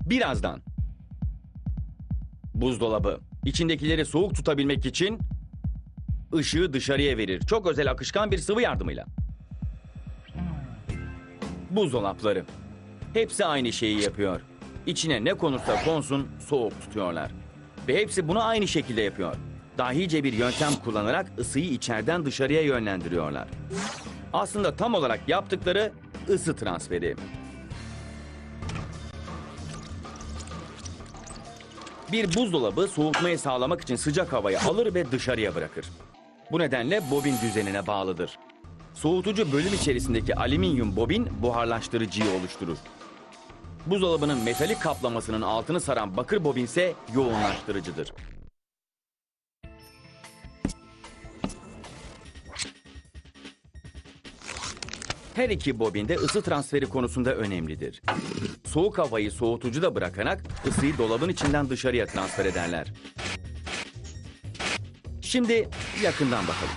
Birazdan. Buzdolabı. İçindekileri soğuk tutabilmek için ışığı dışarıya verir. Çok özel akışkan bir sıvı yardımıyla. Buzdolapları. Hepsi aynı şeyi yapıyor. İçine ne konursa konsun soğuk tutuyorlar. Ve hepsi bunu aynı şekilde yapıyor. Dahice bir yöntem kullanarak ısıyı içeriden dışarıya yönlendiriyorlar. Aslında tam olarak yaptıkları ısı transferi. Bir buzdolabı soğutmayı sağlamak için sıcak havayı alır ve dışarıya bırakır. Bu nedenle bobin düzenine bağlıdır. Soğutucu bölüm içerisindeki alüminyum bobin buharlaştırıcıyı oluşturur. Buzdolabının metalik kaplamasının altını saran bakır bobin ise yoğunlaştırıcıdır. Her iki bobin de ısı transferi konusunda önemlidir. Soğuk havayı soğutucuda bırakarak ısıyı dolabın içinden dışarıya transfer ederler. Şimdi yakından bakalım.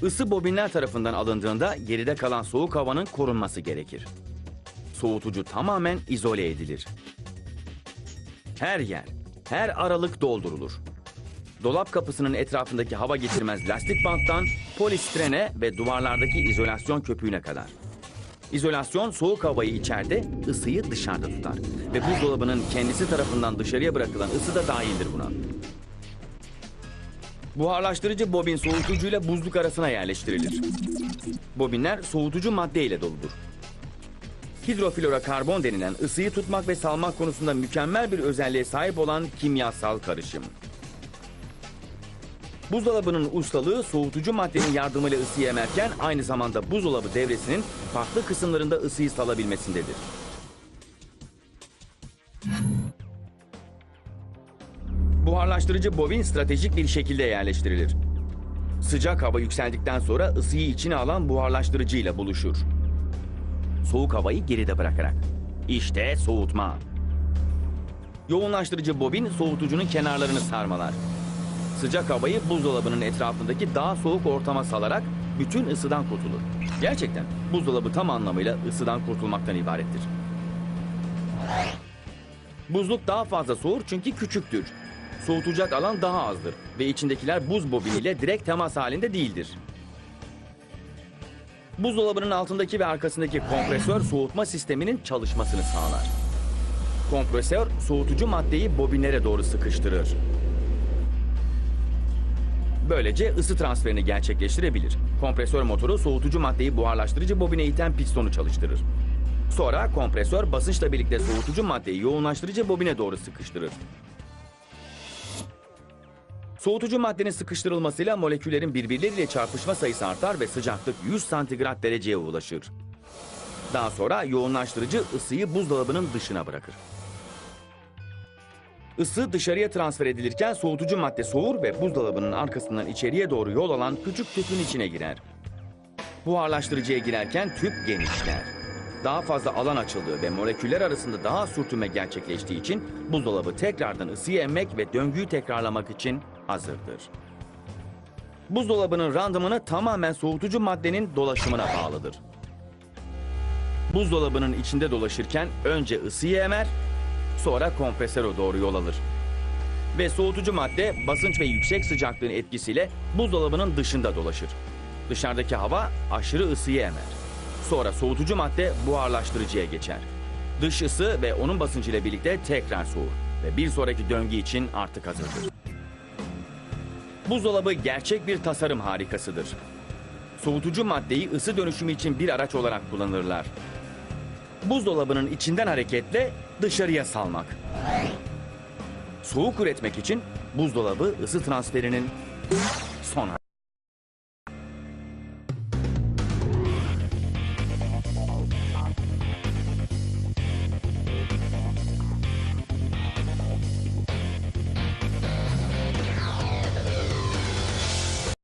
Isı bobinler tarafından alındığında geride kalan soğuk havanın korunması gerekir. Soğutucu tamamen izole edilir. Her yer, her aralık doldurulur. Dolap kapısının etrafındaki hava geçirmez lastik banttan polistirene ve duvarlardaki izolasyon köpüğüne kadar. İzolasyon soğuk havayı içeride, ısıyı dışarıda tutar. Ve buzdolabının kendisi tarafından dışarıya bırakılan ısı da dahildir buna. Buharlaştırıcı bobin soğutucuyla buzluk arasına yerleştirilir. Bobinler soğutucu madde ile doludur. Hidroflorokarbon denilen ısıyı tutmak ve salmak konusunda mükemmel bir özelliğe sahip olan kimyasal karışım. Buzdolabının ustalığı soğutucu maddenin yardımıyla ısıyı emerken aynı zamanda buzdolabı devresinin farklı kısımlarında ısıyı salabilmesindedir. Buharlaştırıcı bobin stratejik bir şekilde yerleştirilir. Sıcak hava yükseldikten sonra ısıyı içine alan buharlaştırıcı ile buluşur. Soğuk havayı geride bırakarak. İşte soğutma. Yoğunlaştırıcı bobin soğutucunun kenarlarını sarmalar. Sıcak havayı buzdolabının etrafındaki daha soğuk ortama salarak bütün ısıdan kurtulur. Gerçekten buzdolabı tam anlamıyla ısıdan kurtulmaktan ibarettir. Buzluk daha fazla soğur çünkü küçüktür. Soğutacak alan daha azdır ve içindekiler buz bobiniyle direkt temas halinde değildir. Buzdolabının altındaki ve arkasındaki kompresör soğutma sisteminin çalışmasını sağlar. Kompresör soğutucu maddeyi bobinlere doğru sıkıştırır. Böylece ısı transferini gerçekleştirebilir. Kompresör motoru soğutucu maddeyi buharlaştırıcı bobine iten pistonu çalıştırır. Sonra kompresör basınçla birlikte soğutucu maddeyi yoğunlaştırıcı bobine doğru sıkıştırır. Soğutucu maddenin sıkıştırılmasıyla moleküllerin birbirleriyle çarpışma sayısı artar ve sıcaklık 100 santigrat dereceye ulaşır. Daha sonra yoğunlaştırıcı ısıyı buzdolabının dışına bırakır. Isı dışarıya transfer edilirken soğutucu madde soğur ve buzdolabının arkasından içeriye doğru yol alan küçük tüpün içine girer. Buharlaştırıcıya girerken tüp genişler. Daha fazla alan açıldığı ve moleküller arasında daha az sürtünme gerçekleştiği için buzdolabı tekrardan ısıyı emmek ve döngüyü tekrarlamak için hazırdır. Buzdolabının randımanı tamamen soğutucu maddenin dolaşımına bağlıdır. Buzdolabının içinde dolaşırken önce ısıyı emer, sonra kompresöre doğru yol alır. Ve soğutucu madde basınç ve yüksek sıcaklığın etkisiyle buzdolabının dışında dolaşır. Dışarıdaki hava aşırı ısıyı emer. Sonra soğutucu madde buharlaştırıcıya geçer. Dış ısı ve onun basıncıyla birlikte tekrar soğur ve bir sonraki döngü için artık hazırdır. Buzdolabı gerçek bir tasarım harikasıdır. Soğutucu maddeyi ısı dönüşümü için bir araç olarak kullanırlar. Buzdolabının içinden hareketle dışarıya salmak. Soğuk üretmek için buzdolabı ısı transferinin son